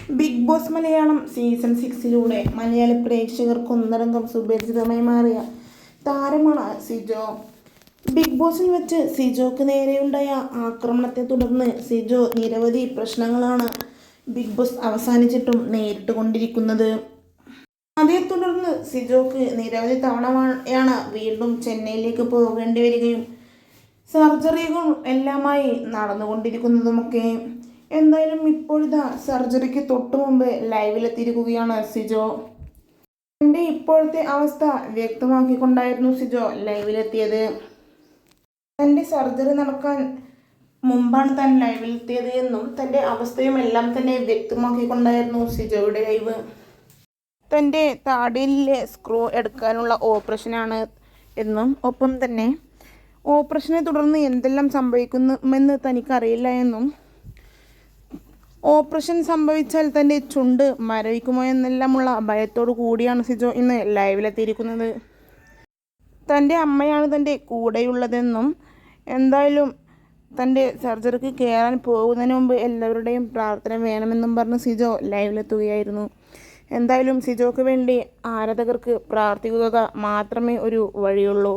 Big boss Malayalam season 6 Malayali പ്രേക്ഷകർക്ക് ഒന്നടങ്കം സുപരിചിതമായി മാറിയ താരമാണ് സിജോ. ബിഗ് ബോസിൽ വെച്ച് സിജോക്ക് നേരെയുണ്ടായ ആക്രമണത്തെ തുടർന്ന് സിജോ നിരവധി പ്രശ്നങ്ങളാണ് ബിഗ് ബോസ് അവസാനിച്ചിട്ടും നേരിട്ടുകൊണ്ടിരിക്കുന്നത്. അതേ തുടർന്ന് സിജോക്ക് നിരവധി തവണയാണ് വീണ്ടും ചെന്നൈയിലേക്ക് പോകേണ്ടി വരികയും സർജറികൾ എല്ലാമായി നടന്നുകൊണ്ടിരിക്കുന്നതുമൊക്കെ. എന്തായാലും ഇപ്പോഴിതാ സർജറിക്ക് തൊട്ടു മുമ്പ് ലൈവിലെത്തിയിരിക്കുകയാണ് സിജോ. തൻ്റെ ഇപ്പോഴത്തെ അവസ്ഥ വ്യക്തമാക്കിക്കൊണ്ടായിരുന്നു സിജോ ലൈവിലെത്തിയത്. തൻ്റെ സർജറി നടക്കാൻ മുമ്പാണ് താൻ ലൈവിലെത്തിയത് എന്നും തൻ്റെ അവസ്ഥയും എല്ലാം തന്നെ വ്യക്തമാക്കിക്കൊണ്ടായിരുന്നു സിജോയുടെ ലൈവ്. തൻ്റെ താടിയിലെ സ്ക്രൂ എടുക്കാനുള്ള ഓപ്പറേഷനാണ് എന്നും ഒപ്പം തന്നെ ഓപ്പറേഷനെ തുടർന്ന് എന്തെല്ലാം സംഭവിക്കുമെന്ന് തനിക്കറിയില്ല എന്നും ഓപ്പറേഷൻ സംഭവിച്ചാൽ തൻ്റെ ചുണ്ട് മരവിക്കുമോ എന്നെല്ലാമുള്ള ഭയത്തോടു കൂടിയാണ് സിജോ ഇന്ന് ലൈവിലെത്തിയിരിക്കുന്നത്. തൻ്റെ അമ്മയാണ് തൻ്റെ കൂടെയുള്ളതെന്നും എന്തായാലും തൻ്റെ സർജറിക്ക് കയറാൻ പോകുന്നതിന് മുമ്പ് എല്ലാവരുടെയും പ്രാർത്ഥന വേണമെന്നും പറഞ്ഞ് സിജോ ലൈവിലെത്തുകയായിരുന്നു. എന്തായാലും സിജോക്ക് വേണ്ടി ആരാധകർക്ക് പ്രാർത്ഥിക്കുക മാത്രമേ ഒരു വഴിയുള്ളൂ.